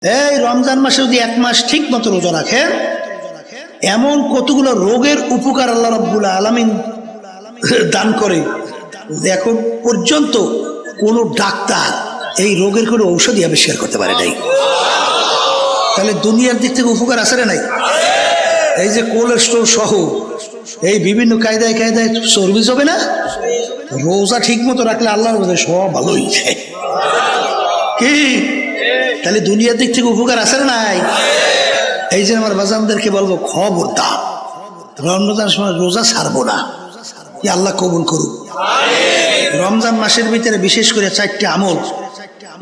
এই রমজান মাসে যদি এক মাস ঠিক মতো রোজা রাখেন, এমন কতগুলো রোগের উপকার আল্লাহ রাব্বুল আলামিন দান করে, এখন পর্যন্ত কোন ডাক্তার এই রোগের কোনো ঔষধই আবিষ্কার করতে পারে নাই। তাহলে দুনিয়ার দিক থেকে উপকার আছে না নাই? এই যে কোলেস্ট্রল সহ এই বিভিন্ন কায়দায় কায়দায় চর্বি হবে না, রোজা ঠিক মতো রাখলে আল্লাহর মধ্যে সব ভালোই যায়। কি তাহলে দুনিয়ার দিক থেকে উপকার আছে না নাই? এই যে আমার বাজানদেরকে বলবো, খবরদার রমজানের সময় রোজা ছাড়বো না। কি আল্লাহ কবুল করুক। রমজান মাসের ভিতরে বিশেষ করে 4টি আমল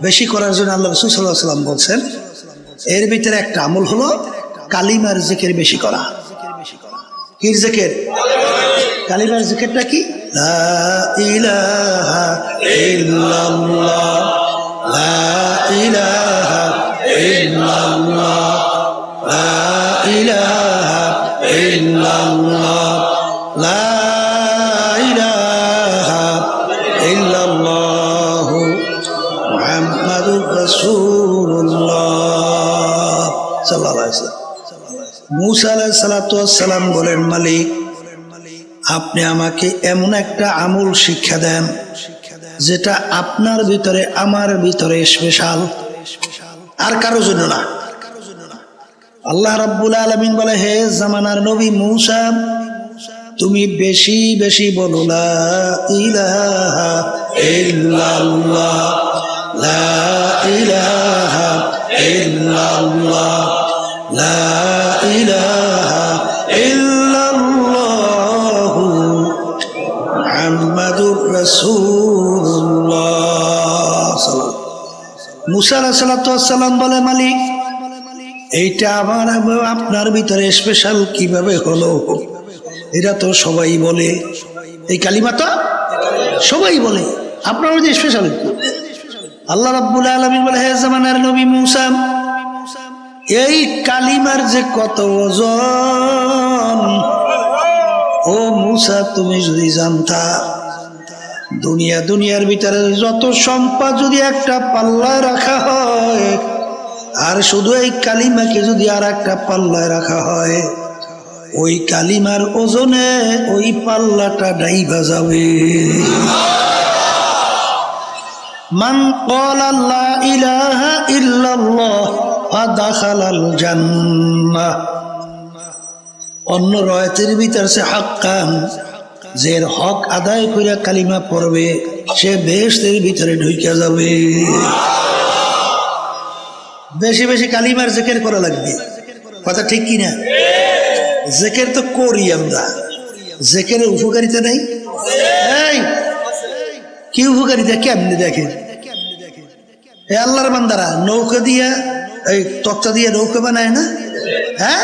বেশি করার জন্য আল্লাহ রাসূল সাল্লাল্লাহু আলাইহি ওয়াসাল্লাম বলছেন। এর ভিতরে একটা আমল হলো কালিমার জিকির বেশি করা। কি জিকির? কালিমার জিকিরটা কি? লা ইলাহা ইল্লাল্লাহ, লা ইলাহা ইল্লাল্লাহ, লা ইলাহা ইল্লাল্লাহ, লা ইলাহা ইল্লাল্লাহ মুহাম্মাদুর রাসূলুল্লাহ সাল্লাল্লাহু আলাইহি ওয়াসাল্লাম। মুসা আলাইহিস সালাতু ওয়াস সালাম বলেন, মালিক আপনি আমাকে এমন একটা আমল শিক্ষা দেন যেটা আপনার ভিতরে আমার ভিতরে স্পেশাল, আর কারো জন্য না। আল্লাহ রাব্বুল আলামিন বলে, হে জামানার নবী মুসা, তুমি বেশি বেশি বলো লা ইলাহা ইল্লাল্লাহ, লা ইলাহা ইল্লাল্লাহ, লা ইলাহা ইল্লাল্লাহ মুহাম্মাদুর রাসূলুল্লাহ। মুসা আলাইহিস সালাম বলে, মালিক এইটা আমার আপনার ভিতরে স্পেশাল কিভাবে হলো? এটা তো সবাই বলে, এই কালিমা তো সবাই বলে, আপনার মধ্যে স্পেশাল। আল্লাহ রাব্বুল আলামিন বলে, হে জামানার নবী মুসা, এই কালিমার যে কত ওজন, ও মুসা তুমি যদি জানতা, দুনিয়ার ভিতরে যত সম্পদ যদি একটা পাল্লায় রাখা হয়, আর শুধু এই কালিমাকে যদি আর একটা পাল্লায় রাখা হয়, ওই কালিমার ওজনে ওই পাল্লাটা ডাইবা যাবে। মান ক্বালা লা ইলাহা ইল্লাল্লাহ ফাদাখালাল জান্নাহ। অন্য রয়াতের ভিতর সে হাক্কান, যে হক আদায় করে কালিমা পড়বে সে বেহেশতের ভিতরে ঢুকে যাবে। বেশি বেশি কালিমার জিকির করা লাগবে, কথা ঠিক কিনা? জিকির তো করি আমরা, জিকিরের উপকারিতা নেই? এই কি উপকারিতা কেমনি দেখেন? এ আল্লাহর বান্দারা নৌকা দিয়া, এই তক্তা দিয়ে নৌকা বানায় না? হ্যাঁ,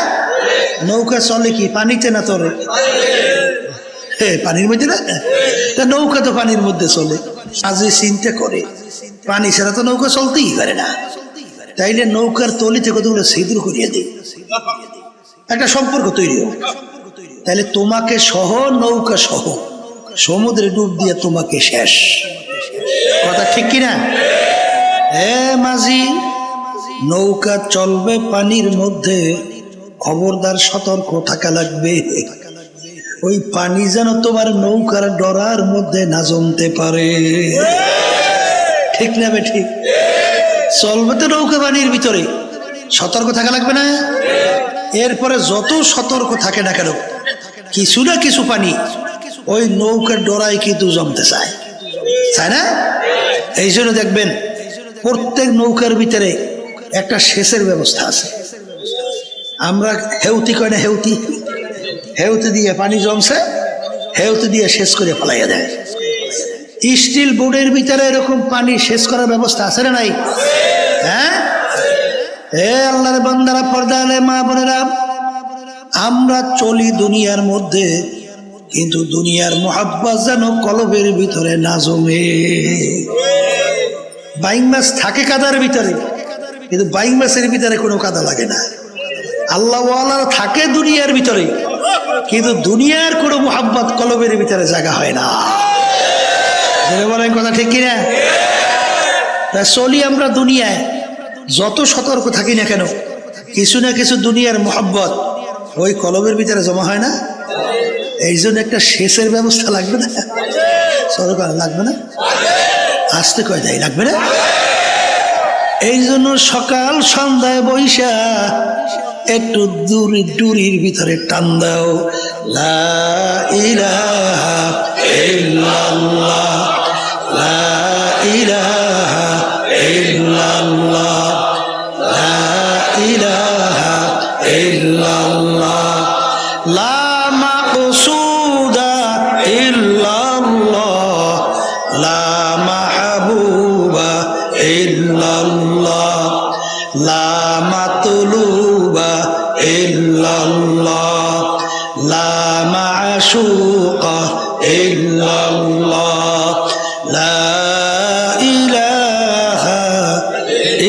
নৌকা চলে কি পানিতে না তোরে? পানির মধ্যে না, নৌকা তো পানির মধ্যে চলে। আজই চিন্তা করে, পানি ছাড়া তো নৌকা চলতেই পারে না। তাইলে নৌকার তলিতে কতগুলো ছিদ্র করিয়ে দিই, একটা সম্পর্ক তৈরি হোক। তাইলে তোমাকে সহ নৌকা সহ সমুদ্রে ডুব দিয়ে তোমাকে শেষ, কথা ঠিক কিনা? মাঝি, নৌকা চলবে পানির মধ্যে, খবরদার সতর্ক থাকা লাগবে। ওই পানি যেন তোমার নৌকার ডরার মধ্যে না জমতে পারে, ঠিক না বে ঠিক? চলবে তো নৌকা পানির ভিতরে, সতর্ক থাকা লাগবে না? এরপরে যত সতর্ক থাকে না কেন, কিছু না কিছু পানি ওই নৌকার ডরায় কিন্তু জমতে চায়, চায় না? এই জন্য দেখবেন প্রত্যেক নৌকার ভিতরে একটা সেচের ব্যবস্থা আছে। আমরা হেউতি কয় না, হেউতি, হেউতি দিয়ে পানি জমছে, হেউতি দিয়ে সেচ করে ফেলাইয়া দেয়। স্টিল বোর্ডের ভিতরে এরকম পানি সেচ করার ব্যবস্থা আছে না নাই? হ্যাঁ, হে আল্লাহর বান্দারা, পর্দা আলে মা বোনেরা, আমরা চলি দুনিয়ার মধ্যে, কিন্তু দুনিয়ার মোহাব্বত যেন কলবের ভিতরে না জমে। বাইং মাছ থাকে কাদার ভিতরে, কিন্তু বাইং মাছের ভিতরে কোনো কাদা লাগে না। আল্লাহ ওয়ালা থাকে দুনিয়ার ভিতরে, কিন্তু দুনিয়ার কোনো মোহাব্বত কলবের ভিতরে জায়গা হয় না। বলেন কথা ঠিক কিনা? চলি আমরা দুনিয়ায়, যত সতর্ক থাকি না কেন কিছু না কিছু দুনিয়ার মোহাব্বত ওই কলবের ভিতরে জমা হয় না। এই জন্য একটা শেষের ব্যবস্থা লাগবে না, সরকার লাগবে না, আসতে কয় যাই লাগবে না। এই জন্য সকাল সন্ধ্যায় বৈশা একটু ডুরির ভিতরে টান দাও, লা ইলাহা ইল্লাল্লাহ, লা ইলাহা ইল্লাল্লাহ, লা ইলাহা ইল্লাল্লাহ, লা মাকসুদা ইল্লাল্লাহ, লা মাহবুবা ইল্লাল্লাহ, লা মাতলুবা ইল্লাল্লাহ, লা মাশুকা ইল্লাল্লাহ, লা ইলাহা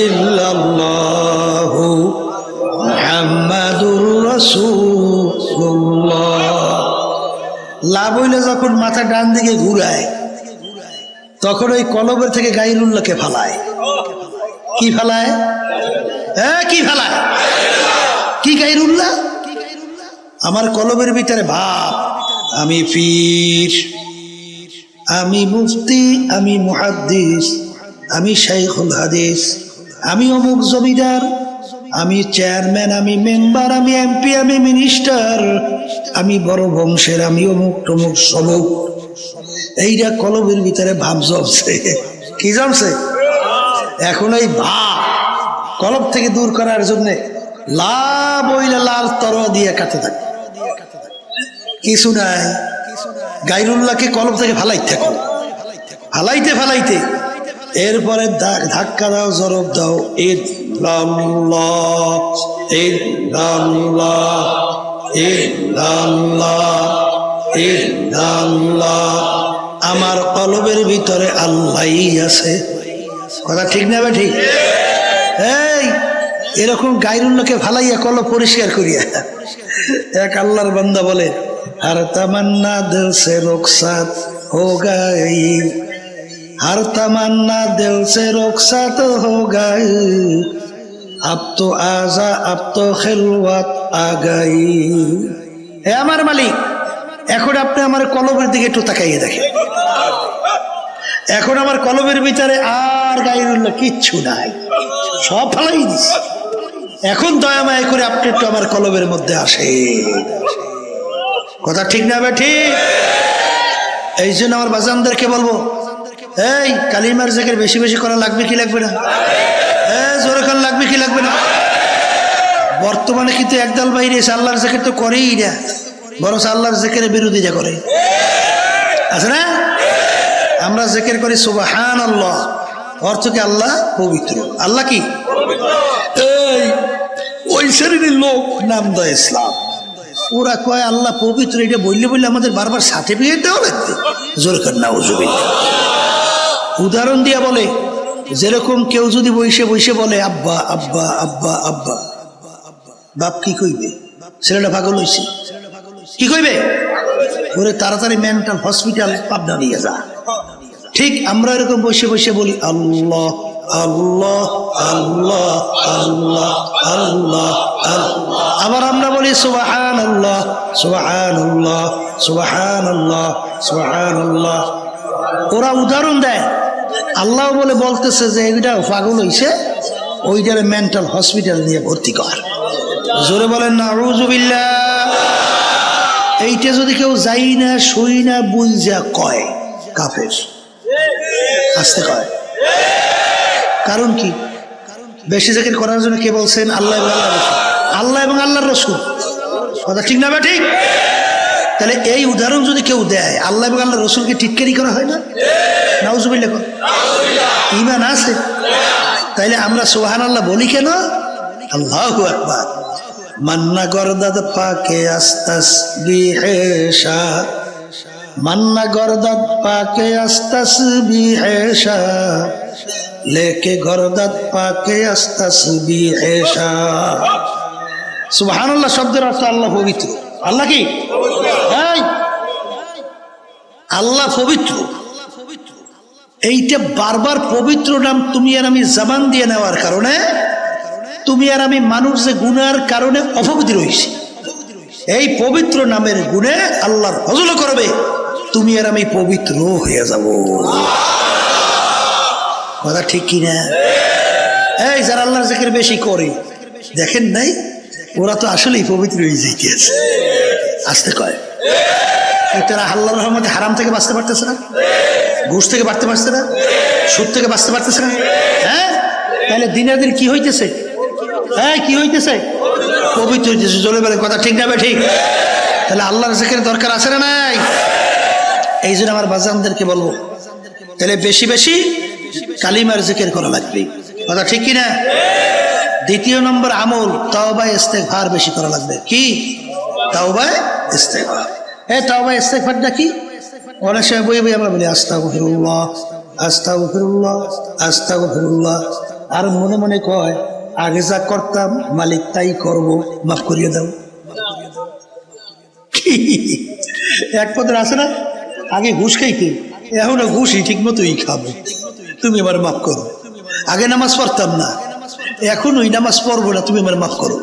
ইল্লাল্লাহ, মুহাম্মাদুর রাসূলুল্লাহ। লা বইলে যখন মাথা ডান দিকে ঘুরায় তখন ওই কলবের থেকে গায়রুল্লাহকে ফালায়। কি ফালায়? হ্যাঁ, কি ফালায়? কি গায়রুল্লাহ? আমার কলবের ভিতরে ভাব আমি পীর, আমি মুফতি, আমি মুহাদ্দিস, আমি শাইখুল হাদিস, আমি অমুক জমিদার, আমি চেয়ারম্যান, আমি মেম্বার, আমি এমপি, আমি মিনিস্টার, আমি বড় বংশের, আমি অমুক তমুক সমুক। এইটা কলবের ভিতরে ভাব জমছে। কি জমছে? এখন এই ভাব কলব থেকে দূর করার জন্য লাভ হইলে লাল তরোয়া দিয়ে কাটতে থাকে। কিছু নাই, গায়রুল্লাহকে কলব থেকে ফালাইতে থাকো, ফালাইতে ফালাইতে এরপরে ধাক্কা দাও, জরব দাও, ইল্লাল্লাহ ইল্লাল্লাহ ইল্লাল্লাহ ইল্লাল্লাহ। আমার কলবের ভিতরে আল্লাহই আছে। কথা ঠিক না? ঠিক। এই এরকম গায়রুল্লাহকে ফালাইয়া কলব পরিষ্কার করিয়া এক আল্লাহর বান্দা বলে, हर तमन्ना दिल से रुखसत हो गई, हर तमन्ना दिल से रुखसत हो गई, अब तो आजा अब तो खिलवत आ गई। হে আমার মালিক, এখন আপনি আমার কলবের দিকে একটু তাকাইয়ে দেখেন। এখন আমার কলবের ভিতরে আর গায়রুল্লাহ কিচ্ছু নাই, সব ফালাই দিছি। এখন দয়া মায়া করে আপনি একটু আমার কলবের মধ্যে আসেন। কথা ঠিক না? ঠিক। এই জন্য আমার বাজানদেরকে বলবো, এই কালিমার জিকির বেশি বেশি করা লাগবে কি লাগবে না? জোরে করা লাগবে কি লাগবে না? বর্তমানে কিন্তু একদল বাইরে এসে আল্লাহর জিকির তো করেই না, বরং আল্লাহর জিকিরের বিরোধিতা করে, আছে না? আমরা জিকির করি সুবহানাল্লাহ, অর্থ কি আল্লাহ পবিত্র। আল্লাহ কি? এই ওই শ্রেণীর লোক নাম দেয় ইসলাম, ওরা কয় আল্লাহ পবিত্র। এটা বললে বললে আমাদের বারবার সার্টিফিকেট দেওয়া লাগবে। জোরে কর নাউজুবিল্লাহ। উদাহরণ দিয়ে বলে, যেরকম কেউ যদি বসে বসে বলে আব্বা আব্বা আব্বা আব্বা, বাপ কি কইবে? ছেলেটা পাগল হইছে, কি কইবে? ওরে তাড়াতাড়ি মেন্টাল হসপিটাল পাবনা নিয়ে যা। ঠিক আমরা এরকম বসে বসে বলি আল্লাহ আল্লাহ আল্লাহ আল্লাহ আল্লাহ আল্লাহ। আবার আমরা বলি সুবহানাল্লাহ সুবহানাল্লাহ সুবহানাল্লাহ সুবহানাল্লাহ। ওরা উদাহরণ দেয়, আল্লাহ বলে বলতেছে যে এইটা পাগল হইছে, ওইটারে মেন্টাল হসপিটাল নিয়ে ভর্তি কর। জোরে বলেন নাউজুবিল্লাহ। এইটা যদি কেউ যাই না শুই না বুঝা কয়, কাফের। আসতে কয়, কারণ কি? বেশি জিকির করার জন্য কে বলছেন? আল্লাহ এবং আল্লাহর রাসূল। আল্লাহ এবং আল্লাহর রাসূল। কথা ঠিক না? ঠিক। তাহলে এই উদাহরণ যদি কেউ দেয়, আল্লাহ এবং আল্লাহর রাসূলকে টিটকারি করা হয় না? নাউজুবিল্লাহ। ঈমান আছে, তাইলে আমরা সুবহানাল্লাহ বলি কেন? আল্লাহু আকবার। মান্না গরদাদ পাকে আস্তাসবিহে শাহ, মান্না গরদাদ পাকে আস্তাসবিহে শাহ, लेके गरदत पाके अस्तसबीह शाह। सुबहानाल्लाह शब्দের অর্থ আল্লাহ পবিত্র। আল্লাহ কি? আল্লাহ পবিত্র। এইটা বারবার পবিত্র নাম তুমি আর আমি জবান দিয়ে নেওয়ার কারণে তুমি আর আমি মানুষ যে গুনার কারণে অপবিত্র হইছি, এই পবিত্র নামের গুণে আল্লাহর ফজল করবে, তুমি আর আমি পবিত্র হয়ে যাব। কথা ঠিক কিনা? এই যারা আল্লাহর জিকির বেশি করে, দেখেন নাই, ওরা তো আসলেই পবিত্র হয়ে যাইতেছে। আসতে কয় তারা আল্লাহর রহমতে হারাম থেকে বাঁচতে পারতেছে না, ঘুষ থেকে বাঁচতে পারছে না, সুদ থেকে বাঁচতে পারতেছে না। হ্যাঁ, তাহলে দিনের দিন কি হইতেছে? হ্যাঁ, কি হইতেছে? পবিত্র হইতেছে। চলে বলে কথা ঠিক না? ঠিক। তাহলে আল্লাহর জিকির দরকার আছে না নাই? এই জন্য আমার বাজানদেরকে বলবো, তাহলে বেশি বেশি কালিমার জিকির করা লাগবে। কথা ঠিক কিনা? দ্বিতীয় নম্বর আমল তাওবা ইস্তেগফার বেশি করা লাগবে। কি? তাওবা ইস্তেগফার। এই তাওবা ইস্তেগফারটা কি? অনেক সময় বই বই আমরা বলি আস্তাগফিরুল্লাহ, আস্তাগফিরুল্লাহ, আস্তাগফিরুল্লাহ, আর মনে মনে কয় আগে যা করতাম মালিক তাই করবো, মাফ করিয়ে দাও। এক পদের আছে না, আগে ঘুষ খাইতে, এখনো ঘুষই ঠিক মতোই খাবো, তুমি আমার মাফ করো। আগে নামাজ পড়তাম না, এখন ওই নামাজ পড়বো না, তুমি আমার মাফ করো।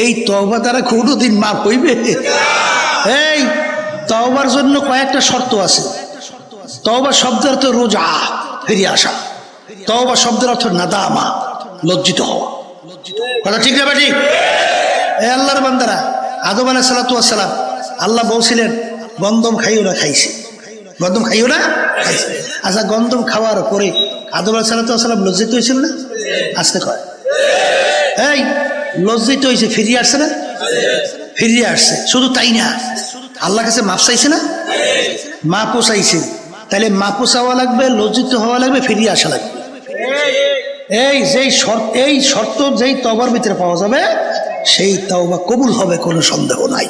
এই তওবা দ্বারা কোনোদিন মাফ হইবে? এই তওবার জন্য কয়েকটা শর্ত আছে। তওবা শব্দের অর্থ রোজা, ফিরে আসা। তওবা শব্দের অর্থ নাদামা, লজ্জিত হওয়া। কথা ঠিক না ঠিক? এই আল্লাহর বান্দারা, আদম আলাইহিস সালাতু ওয়াস সালাম, আল্লাহ বলছিলেন গন্ধম খাইও না, খাইছে। গন্ধম খাইও না, খাইছে। আচ্ছা, গন্ধম খাওয়ার পরে আদম আলাইহিস সালাতু ওয়াস সালাম লজ্জিত হয়েছিল না? আসতে কয় এই লজ্জিত হয়েছে, ফিরিয়ে আসছে না? ফিরিয়ে আসছে। শুধু তাই না, আল্লাহ কাছে মাপ চাইছে না? মাপও চাইছে। তাহলে মাপও চাওয়া লাগবে, লজ্জিত হওয়া লাগবে, ফিরিয়ে আসা লাগবে। এই শর্ত যেই তওবার ভিতরে পাওয়া যাবে, সেই তওবা কবুল হবে, কোনো সন্দেহ নাই।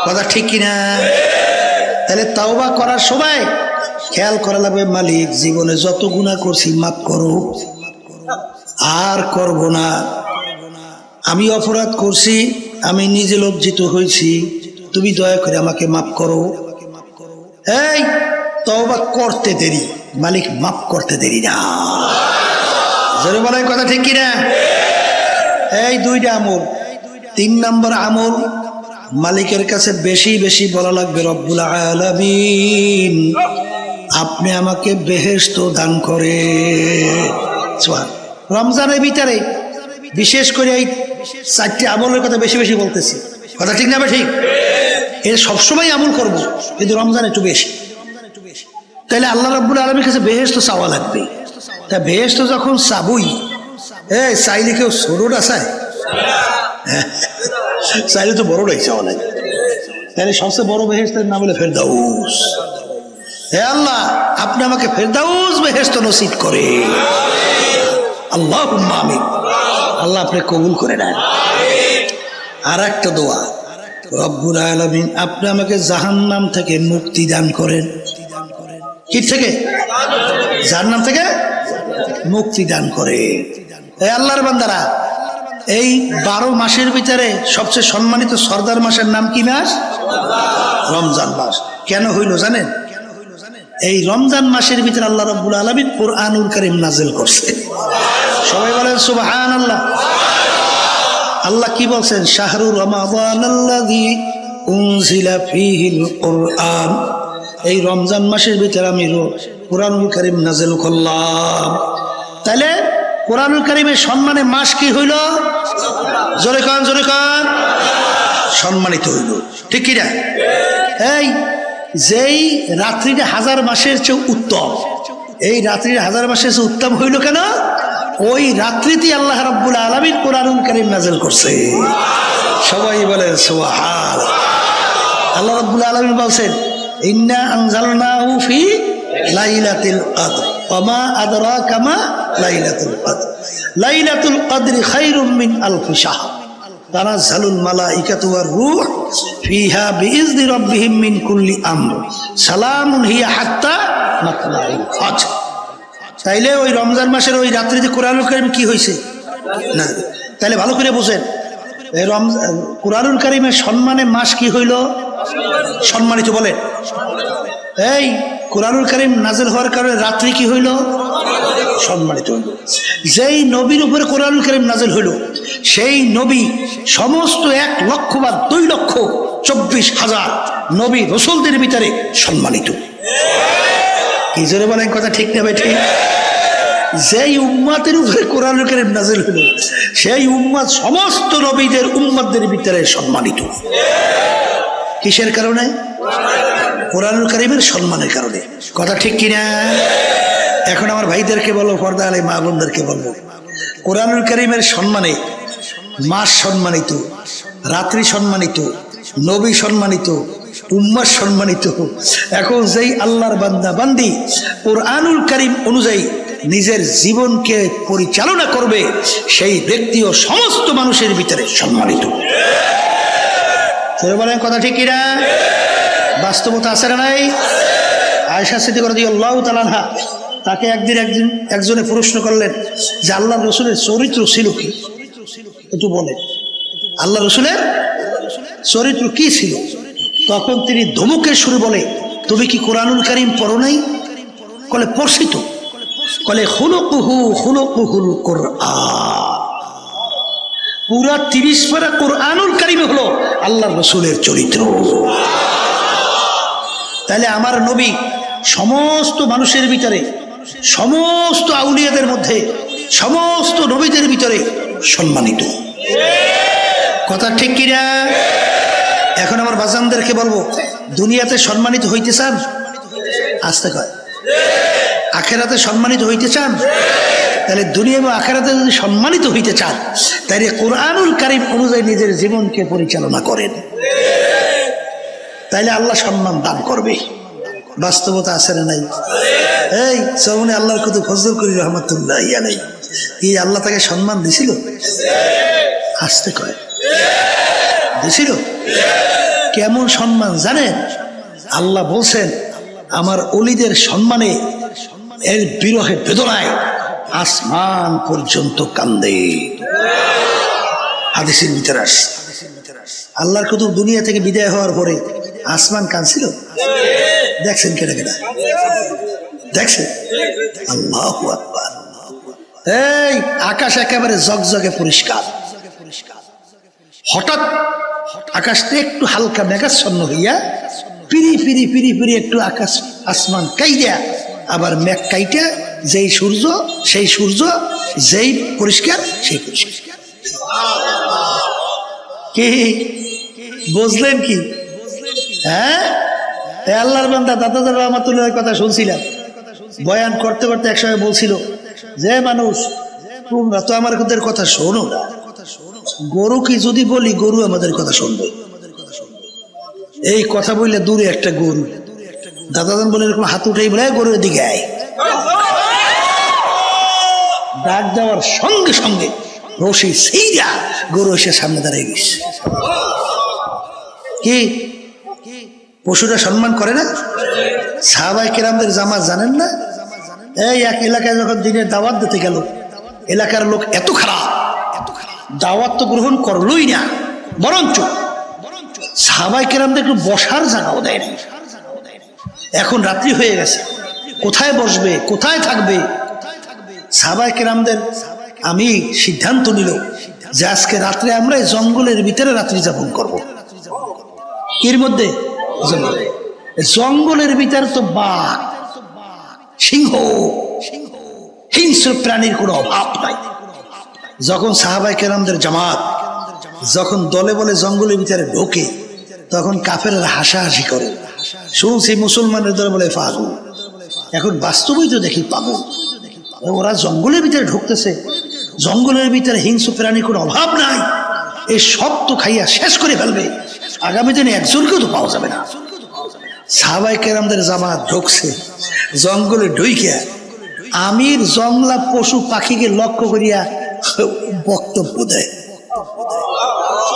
কথা ঠিক কিনা? তাহলে তওবা করার সময় খেয়াল করা লাগবে, মালিক জীবনে যত গুনাহ করছি মাফ করো, আর করব না। আমি অপরাধ করছি, আমি নিজে লজ্জিত হয়েছি, তুমি দয়া করে আমাকে মাফ করো। এই তওবা করতে দেরি, মালিক মাফ করতে দেরি না। জোরে বলেন কথা ঠিক কিনা? এই দুইটা আমল। 3 নম্বর আমল, মালিকের কাছে বেশি বেশি বলা লাগবে, রব্বুল আলামিন আপনি আমাকে বেহেশত দান করে। রমজানের ভিতরে বিশেষ করে এই 4টি আমলের কথা বেশি বেশি বলতেছি। কথা ঠিক না? ঠিক। এর সবসময় আমল করব, কিন্তু রমজান একটু বেশি। তাহলে আল্লাহ রাব্বুল আলামিনের কাছে বেহেশত চাওয়া লাগবে। তা বেহেশত যখন চাবই, চাইলে কেউ ছোটটা চায়? চাইলে তো বড়টাই চাওয়া লাগে। তাহলে সবচেয়ে বড় বেহেশতের নাম হলো ফেরদাউস। হে আল্লাহ, আপনি আমাকে ফেরদাউস বেহেশত নসিব করে। আল্লাহুম্মা আমিন। আল্লাহ আপনি কবুল করে নেন। আর একটা দোয়া, রব্বুল আলামিন আপনি আমাকে জাহান্নাম থেকে মুক্তি দান করেন। কি থেকে? জাহান্নাম থেকে মুক্তি দান করে। এই আল্লাহর বান্দারা, এই 12 মাসের ভিতরে সবচেয়ে সম্মানিত সর্দার মাসের নাম কি মাস? রমজান মাস। কেন হইল জানেন? এই রমজান মাসের ভিতরে আল্লাহ রাব্বুল আলামিন কুরআনুল কারীম নাযিল করছে। সবাই বলেন সুবহানাল্লাহ। আল্লাহ কি বলছেন? শাহরু রমাদানাল্লাযী উনজিলা ফীহিল কুরআন। এই রমজান মাসের ভিতরে আমি কুরআনুল কারীম নাযিল করলাম। তাহলে কুরআনুল কারীমের সম্মানে মাস কি হইল? জোরে কান, জোরে কান। সম্মানিত হইল, ঠিক কি না? এই যেই রাত্রিটা 1000 মাসের চেয়ে উত্তম, এই রাত্রির 1000 মাসের চেয়ে উত্তম হইল কেন? ওই রাত্রিতে আল্লাহ রাব্বুল আলামিন কুরআনুল কারীম নাযিল করছে। সবাই বলেন সুবহান। আল্লাহ রাব্বুল আলামিন বলছেন, ইন্না আনজালনাহু ফি লাইলাতিল কদর ওয়া মা আদরাকা মা লাইলাতুল কদর লাইলাতুল কদরি খায়রুম মিন আলফি শাহর তানাজ্জালুল মালাইকাতু ওয়ার রূহ ফিহা বিইজনি রাব্বিহিম মিন কুল্লি আমর সালামুন হিয়া হাত্তা মাতলাইল ফাজর। তাইলে ওই রমজান মাসের ওই রাত্রিতে কুরআনুল কারীম কি হয়েছে না? তাহলে ভালো করে বুঝেন, এই কুরআনুল কারীমের সম্মানে মাস কি হইল? সম্মানিত। বলেন, এই কুরআনুল কারীম নাযিল হওয়ার কারণে রাত্রি কি হইল? সম্মানিত হইল। যেই নবীর উপরে কোরআনুল কারীম নাযিল হইল সেই নবী সমস্ত 1,00,000 বা 2,24,000 নবী রাসূলদের ভিতরে সম্মানিত। কি জোরে বলেন, কথা ঠিক না ভাই? ঠিক। যেই উম্মতের উপরে কোরআনুল কারীম নাযিল হইল সেই উম্মত সমস্ত নবীদের উম্মতদের ভিতরে সম্মানিত। কিসের কারণে? কোরআনুল কারীমের সম্মানের কারণে। কথা ঠিক কিনা? এখন আমার ভাইদেরকে বলো, পর্দা আলে মা বোনদেরকে বলবো, কোরআনুল কারীমের সম্মানে মাস সম্মানিত, রাত্রি সম্মানিত, নবী সম্মানিত, উম্মত সম্মানিত। এখন যেই আল্লাহর বান্দা বান্দি কোরআনুল কারীম অনুযায়ী নিজের জীবনকে পরিচালনা করবে সেই ব্যক্তিও সমস্ত মানুষের ভিতরে সম্মানিত। বলেন কথা ঠিক কিনা? বাস্তবতা আছে না নাই? আয়েশা সিদ্দিকা রাদিয়াল্লাহু তাআলা আনহা, তাকে একজনে প্রশ্ন করলেন যে আল্লাহ রসুলের চরিত্র ছিল কি, একটু বলেন আল্লাহ রসুলের চরিত্র কি ছিল? তখন তিনি ধমকের সুরে বলে, তুমি কি কোরআনুল কারীম পড়ো নাই? বলে পড়ছি তো। বলে খুলুকুহুল কোরআন। পুরা 30 পারা কোরআনুল কারীমে হলো আল্লাহ রসুলের চরিত্র। তাহলে আমার নবী সমস্ত মানুষের ভিতরে, সমস্ত আউলিয়াদের মধ্যে, সমস্ত নবীদের ভিতরে সম্মানিত। কথা ঠিক কিনা? এখন আমার বাজানদেরকে বলবো, দুনিয়াতে সম্মানিত হইতে চান? আসতে কয়। আখেরাতে সম্মানিত হইতে চান? তাহলে দুনিয়া এবং আখেরাতে যদি সম্মানিত হইতে চান তাহলে কোরআনুল কারীম অনুযায়ী নিজের জীবনকে পরিচালনা করেন, তাইলে আল্লাহ সম্মান দান করবে। বাস্তবতা আছে না নাই? এই সৌমনে আল্লাহর কত ফজল করি রহমতুল্লাহ আলাইহি, কি আল্লাহ তাকে সম্মান দিছিল? আসতে কয় দিছিল। কেমন সম্মান জানেন? আল্লাহ বলছেন, আমার ওলিদের সম্মানে এর বিরহে বেদনায় আসমান পর্যন্ত কান্দে। হাদিসের ভিতরে আসে, আল্লাহর কুতুব দুনিয়া থেকে বিদায় হওয়ার পরে আসমান কাঁদছিল। দেখছেন কেনা কেনা? দেখছেন? আল্লাহু আকবার। এই আকাশ একেবারে জগজগে পরিষ্কার। হঠাৎ আকাশটা একটু হালকা মেঘাচ্ছন্ন হইয়া পিরি পিরি পিরি পিরি একটু আকাশ আসমান কাইয়া, আবার মেঘ কাইটা যেই সূর্য, সেই সূর্য যেই পরিষ্কার সেই পরিষ্কার। কি বুঝলেন কি? হ্যাঁ, আল্লাহর বান্দা দাদাদার রহমাতুল্লাহ কথা শুনছিলাম, বয়ান করতে করতে একসময় বলছিল যে মানুষ তোমরা তো আমার কথা শোনো না, গরু কি যদি বলি গরু আমাদের কথা শুনবে। এই কথা বললে দূরে একটা গরু, দাদাদান বলে এরকম হাত উঠেই বলে গরুর দিকে আয়। ডাক দেওয়ার সঙ্গে সঙ্গে রশি সেইরা গরু এসে সামনে দাঁড়িয়ে গেছে। কি পশুরা সম্মান করে না? সাহাবায়ে কেরামদের জামাত জানেন না? এই এক এলাকায় যখন দিনের দাওয়াত দিতে গেল, এলাকার লোক এত খারাপ, দাওয়াত তো গ্রহণ করলোই না, বরঞ্চ সাহাবায়ে কেরামদের একটু বসার জায়গাও দেয় না। এখন রাত্রি হয়ে গেছে, কোথায় বসবে, কোথায় থাকবে? সাহাবায়ে কেরামদের আমি সিদ্ধান্ত নিল যে আজকে রাত্রে আমরা এই জঙ্গলের ভিতরে রাত্রি যাপন করবো। এর মধ্যে জঙ্গলের ভিতরে তো বাঘ, সিংহ, হিংস্র প্রাণীর কোনো অভাব নাই। যখন সাহাবায়ে কেরামদের জামাত যখন দলে বলে জঙ্গলের ভিতরে ঢোকে, তখন কাফেররা হাসাহাসি করে। শুনছি মুসলমানের দলে বলে পাগল। এখন বাস্তবেই তো দেখি পাগল। ওরা জঙ্গলের ভিতরে ঢুকতেছে, জঙ্গলের ভিতরে হিংস্র প্রাণীর কোনো অভাব নাই, এই সব তো খাইয়া শেষ করে ফেলবে, আগামী দিনে একজনকেও তো পাওয়া যাবে না। সাহাবায়ে কেরামদের জামাত ঢুকছে জঙ্গলে ঢুইকা, আমির জংলা পশু পাখিকে লক্ষ্য করিয়া বক্তব্য দেয়।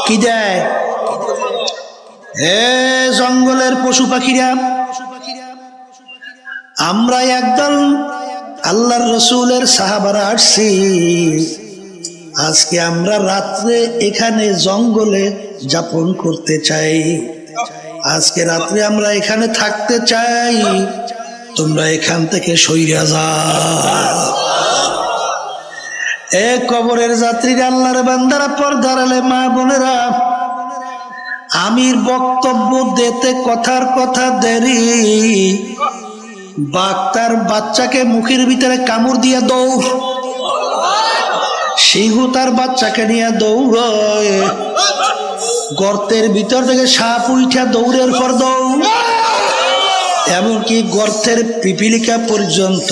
কি দেয়? হে জঙ্গলের পশু পাখিরা, আমরা একদল আল্লাহর রসুলের সাহাবারা আসছি, আজকে আমরা রাত্রে এখানে জঙ্গলে যাপন করতে চাই, আজকে রাত্রে আমরা এখানে থাকতে চাই, তোমরা এখান থেকে সইরা যাও। এ কবরের যাত্রীরা, আল্লাহর বান্দারা, পর্দার আলে মা বোনেরা, আমির বক্তব্য দিতে কথার কথা দেরি, বাঘ তার বাচ্চাকে মুখের ভিতরে কামড় দিয়ে দৌড়, সিংহ তার বাচ্চাকে নিয়ে দৌড়ায়, গর্তের ভিতর থেকে সাপ উঠা দৌড়ের পর দৌড়, এমনকি গর্তের পিপিলিকা পর্যন্ত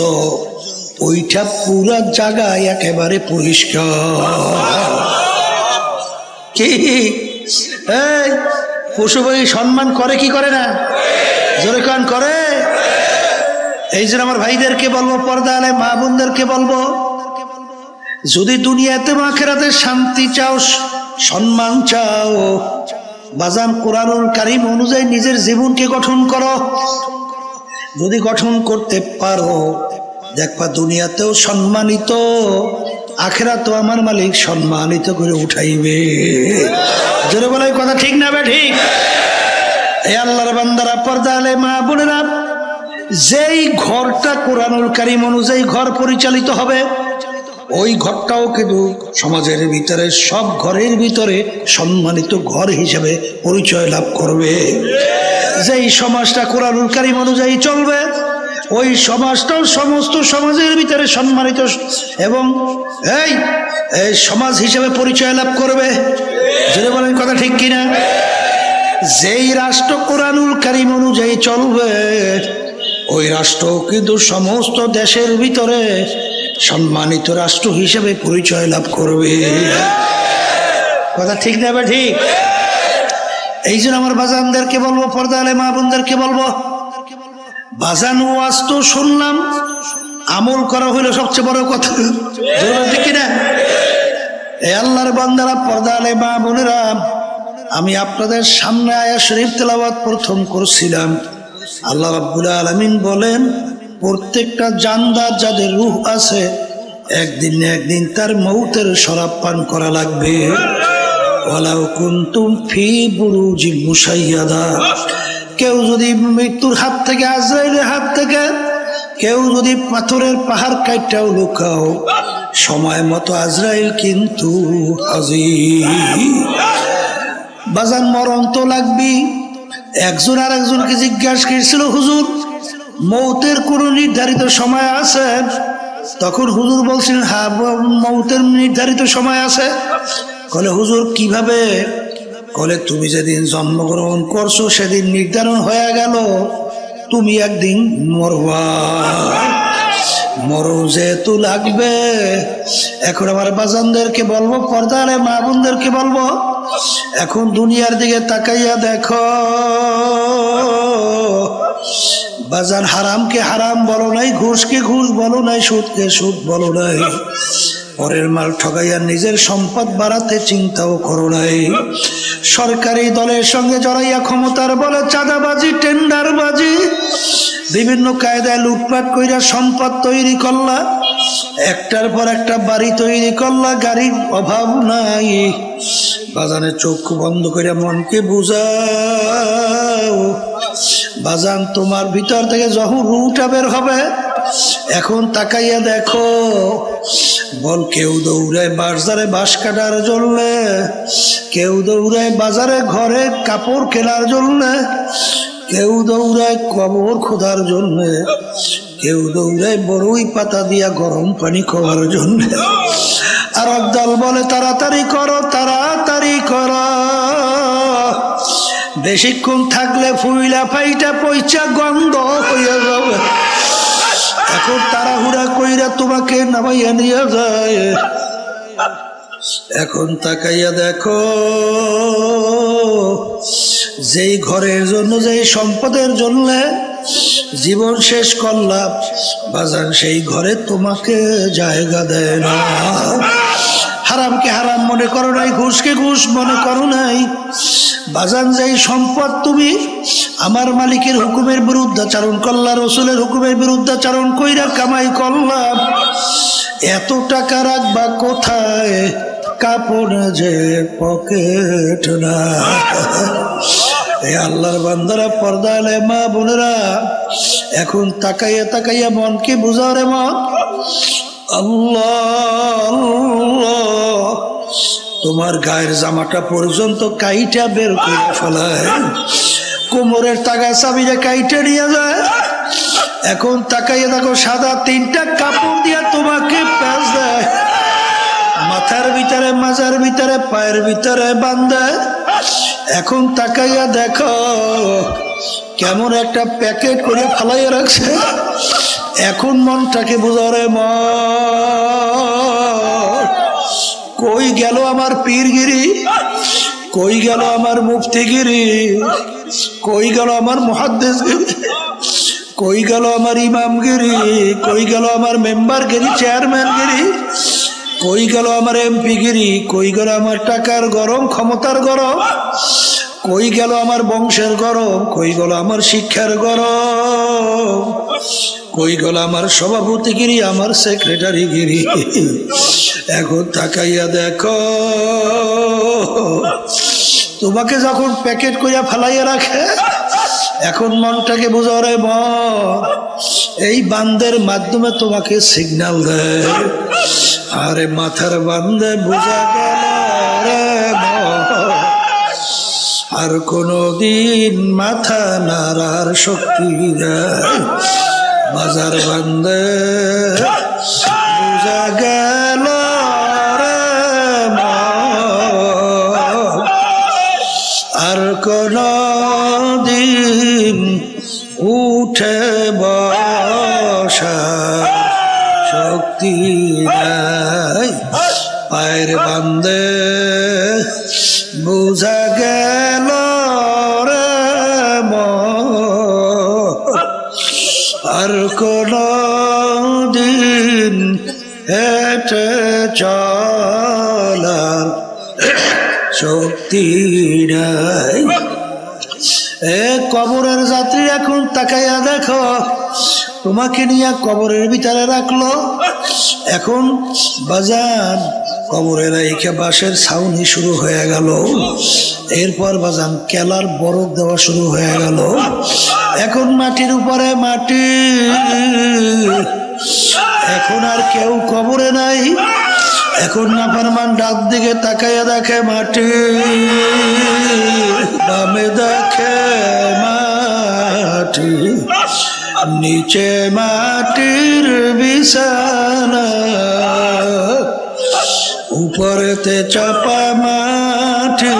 ওইটা পুরা জায়গায় একেবারে পরিষ্কার। কি এই পশু পাখি সম্মান করে কি করে না? জোরে কান করে। এই জন্য আমার ভাইদেরকে বলবো, পর্দা আলে মা বোনদেরকে বলবো, যদি দুনিয়াতে আখিরাতে শান্তি চাও, সম্মান চাও, বাজান কোরআনুল কারীম অনুযায়ী নিজের জীবনকে গঠন করো। যদি গঠন করতে পারো, দেখবা দুনিয়াতেও সম্মানিত, আখিরাতেও আমার মালিক সম্মানিত করে উঠাইবে। জোরে বলে কথা ঠিক না বে ঠিক? এই আল্লাহর বান্দারা, পর্দা আলে মা বোনেরা, যেই ঘরটা কোরআনুল কারীম অনুযায়ী ঘর পরিচালিত হবে, ওই ঘরটাও কিন্তু সমাজের ভিতরে, সব ঘরের ভিতরে সম্মানিত ঘর হিসেবে পরিচয় লাভ করবে। যেই সমাজটা কোরআনুল কারীম অনুযায়ী চলবে, ওই সমাজটাও সমস্ত সমাজের ভিতরে সম্মানিত এবং এই সমাজ হিসেবে পরিচয় লাভ করবে। যদি বলেন কথা ঠিক কিনা? যেই রাষ্ট্র কোরআনুল কারীম অনুযায়ী চলবে, ওই রাষ্ট্র কিন্তু সমস্ত দেশের ভিতরে সম্মানিত রাষ্ট্র হিসেবে পরিচয় লাভ করবে। কথা ঠিক না বা ঠিক? এই জন্য আমার বাজানদেরকে বলবো, পর্দা আলে মা বোনদেরকে বলবো, বাজান ওয়াজ তো শুনলাম, আমল করা হইলো সবচেয়ে বড় কথা। ঠিক কিনা? এই আল্লাহর বান্দারা, পর্দা আলে মা বোনেরা, আমি আপনাদের সামনে আয়াত শরীফ তেলাওয়াত প্রথম করছিলাম। আল্লাহ রাব্বুল আলামিন বলেন, প্রত্যেকটা জানদার যাদের রূহ আছে, একদিন না একদিন তার মৌতের শরাব পান করা লাগবে। ওয়ালাউ কুনতুম ফি বুরুজিন মুশাইয়াদা, কেউ যদি মৃত্যুর হাত থেকে, আজরাইলের হাত থেকে কেউ যদি পাথরের পাহাড় কাইটাও লুকাও, সময় মতো আজরাইল কিন্তু হাজির। বাজান মরণ তো লাগবি। একজন আর একজনকে জিজ্ঞাসা করেছিল, হুজুর মৌতের কোন নির্ধারিত সময় আছে? তখন হুজুর বলছিলেন, হ্যাঁ মৌতের নির্ধারিত সময় আছে। বলে হুজুর কিভাবে? বলে তুমি যেদিন জন্মগ্রহণ করছো সেদিন নির্ধারণ হয়ে গেল তুমি একদিন মরবা। মরণ যেহেতু লাগবে, এখন আমার বাজানদেরকে বলবো, পর্দা আলে মা বোনদেরকে বলবো, এখন দুনিয়ার দিকে তাকাইয়া দেখো। বাজান হারামকে হারাম বলো নাই, ঘুষকে ঘুষ বলো নাই, সুদকে সুদ বলো নাই, পরের মাল ঠগাইয়া নিজের সম্পদ বাড়াতে চিন্তাও করো নাই, সরকারি দলের সঙ্গে জড়াইয়া ক্ষমতার বলে চাঁদাবাজি, টেন্ডারবাজি, বিভিন্ন কায়দায় লুটপাট কইরা সম্পদ তৈরি করলা, একটার পর একটা বাড়ি তৈরি করলা, গাড়ির অভাব নাই। বাজানের চক্ষু বন্ধ করে মনকে বুঝাও, বাজান তোমার ভিতর থেকে যখন রুটা বের হবে, এখন তাকাইয়া দেখো। বল কেউ দৌড়ায় বাজারে বাঁশ কাটার জন্য, কেউ দৌড়ায় বাজারে ঘরে কাপড় কেনার জন্য, কেউ দৌড়ায় কবর খোদার জন্য, কেউ দৌড়ায় বড়ই পাতা দিয়া গরম পানি খাওয়ার জন্য। আর একদল বলে তাড়াতাড়ি করো, তাড়াতাড়ি করো, বেশিক্ষণ থাকলে ফুইলা ফাইটা পয়সা গন্ধ হইয়া যাবে। এখন তাড়াহুড়া কইরা তোমাকে নামাইয়া নিয়ে যায়। এখন তাকাইয়া দেখো, যেই ঘরের জন্য, যেই সম্পদের জন্য জীবন শেষ করলাম, বাজান সেই ঘরে তোমাকে জায়গা দেয় না। হারামকে হারাম মনে করো নাই, ঘুষকে ঘুষ মনে করো নাই। বাজান যেই সম্পদ তুমি আমার মালিকের হুকুমের বিরুদ্ধাচারণ করলা, রসুলের হুকুমের বিরুদ্ধাচারণ কইরা কামাই করলাম, এত টাকা রাখবা কোথায়? কাপড় যে পকেট না। এই আল্লাহর বান্দারা, পর্দা আলে মা বোনেরা, এখন তাকাইয়া তাকাইয়া মনকে বুঝাও রে মন। আল্লাহ আল্লাহ, তোমার গায়ের জামাটা পর্যন্ত কাইটা বের করে ফেলায়, কোমরের টাকা চাবিটা কাইটা নিয়ে যায়। এখন তাকাইয়ে দেখো সাদা 3টা কাপড় দিয়া তোমাকে প্যাঁচ দেয়, মাথার ভিতরে, মাজার ভিতরে, পায়ের ভিতরে বাঁধে। এখন তাকাইয়া দেখো কেমন একটা প্যাকেট করে ফালাইয়া রাখছে। এখন মনটাকে বুঝারে কই গেল আমার পীরগিরি, কই গেল আমার মুফতিগিরি, কই গেল আমার মুহাদ্দিসগিরি, কই গেল আমার ইমামগিরি, কই গেল আমার মেম্বারগিরি, চেয়ারম্যানগিরি, কই গেল আমার এমপিগিরি, কই গেল আমার টাকার গরম, ক্ষমতার গরম, কই গেল আমার বংশের গরম, কই গেল আমার শিক্ষার গরম, কই গেল আমার সভাপতিগিরি, আমার সেক্রেটারিগিরি। এখন তাকাইয়া দেখো তোমাকে যখন প্যাকেট কইয়া ফেলাইয়া রাখে, এখন মনটাকে বুঝাও রে এই বান্দের মাধ্যমে তোমাকে সিগন্যাল দেয়। আরে মাথার বান্দে বুঝা গেল রে আর কোনদিন মাথা নাড়ার শক্তি দেয়। বাজার বান্দে বুঝা গেল রে আর কোনদিন উঠে বসা শক্তি নাই। পায়ের বান্দে বুঝা গেল রে আর কোন দিন হেঁটে চলার শক্তি নাই। এ কবরের যাত্রী এখন তাকাইয়া দেখো তোমাকে নিয়ে কবরের ভিতরে রাখলো। এখন বাজান কবরের রাইখা বাঁশের ছাউনি শুরু হয়ে গেল। এরপর বাজান কেলার বরফ দেওয়া শুরু হয়ে গেল। এখন মাটির উপরে মাটি, এখন আর কেউ কবরে নাই। এখন নাফরমান ডাক দিকে তাকাইয়া দেখে মাটি, বামে দেখে মাটি, নিচে মাটির বিছানা, উপরেতে চাপা মাটি,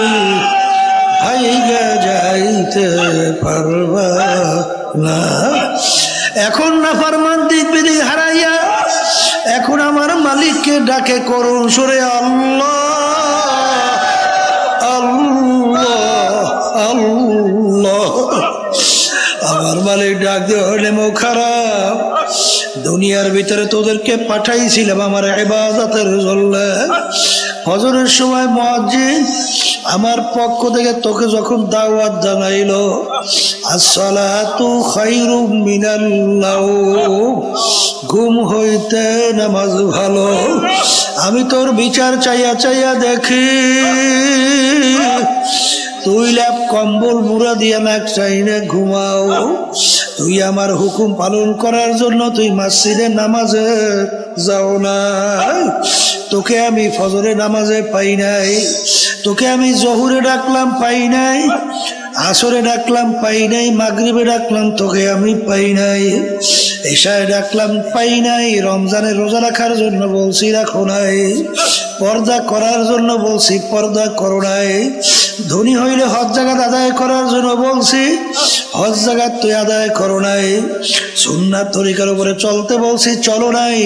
ভাইগা যাইতে পারবা না। এখন নাফরমান দিক বিদিক হারাইয়া এখন আমার মালিককে ডাকে করুন সুরে আল্লাহ আল্লাহ আল্লাহ। আমার মালিক ডাক দিয়ে হলে মো খারাপ, দুনিয়ার ভিতরে তোদেরকে পাঠাইছিলাম আমার ইবাদতের জন্য। ফজরের সময় মুয়াজ্জিন আমার পক্ষ থেকে তোকে যখন দাওয়াত জানাইলো আসসালাতু খায়রুম মিনাল নাওম, ঘুম হইতে নামাজ ভালো। আমি তোর বিচার চাইয়া চাইয়া দেখি তুই ল্যাপ কম্বল মুড়া দিয়া নাক চাইনে ঘুমাও। তুই আমার হুকুম পালন করার জন্য তুই মসজিদে নামাজে যাও না। তোকে আমি ফজরে নামাজে পাই নাই, তোকে আমি জহুরে ডাকলাম পাই নাই, আসরে ডাকলাম পাই নাই, মাগরিবে ডাকলাম তোকে আমি পাই নাই, এশায় ডাকলাম পাই নাই। রমজানে রোজা রাখার জন্য বলছি রাখো নাই, পর্দা করার জন্য বলছি পর্দা করো নাই। ধনী হইলে হজ জাকাত আদায় করার জন্য বলছি, হজ জাকাত তুই আদায় করো নাই। সুন্নাত তরিকার উপরে চলতে বলছি চলো নাই,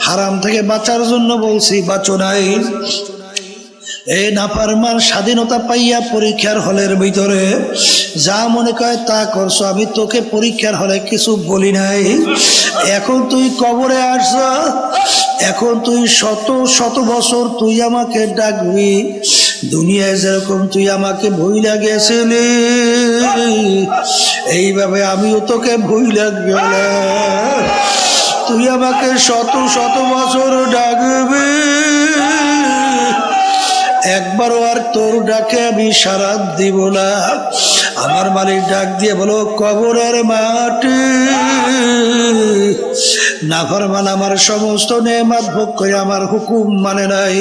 হারাম থেকে বাঁচার জন্য বলছি বাঁচো নাই। এই নাফরমান স্বাধীনতা পাইয়া পরীক্ষার হলের ভিতরে যা মনে করে তা করছো, আমি তোকে পরীক্ষার হলে কিছু বলি নাই। এখন তুই কবরে আসছ, এখন তুই শত শত বছর তুই আমাকে ডাকবি। দুনিয়ায় যেরকম তুই আমাকে ভুইলা গেছিলি, এইভাবে আমিও তোকে ভুইলা গেলাম। তুই আমাকে শত শত বছর ডাকবি, একবারও আর তোর ডাকে আমি সাড়া দিব না। আমার মালিক ডাক দিয়ে বলো কবরের মাটি, নাফরমান আমার সমস্ত নেয়ামত ভোগ করে আমার হুকুম মানে নাই,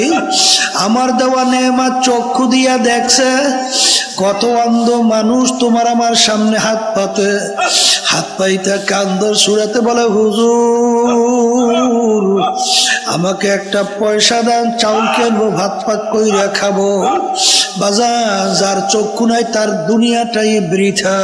আমার দেওয়া নেয়ামত চক্ষু দিয়া দেখছে। কত অন্ধ মানুষ তোমার আমার সামনে হাত পাতে, হাত পাইতে কান্দর সুরাতে বলে হুজুর আমাকে একটা পয়সা দেন, চাউল কিনবো, ভাত পাক কইরা খাবো। বাজার যার চক্ষু নাই তার দুনিয়াটাই বৃথা।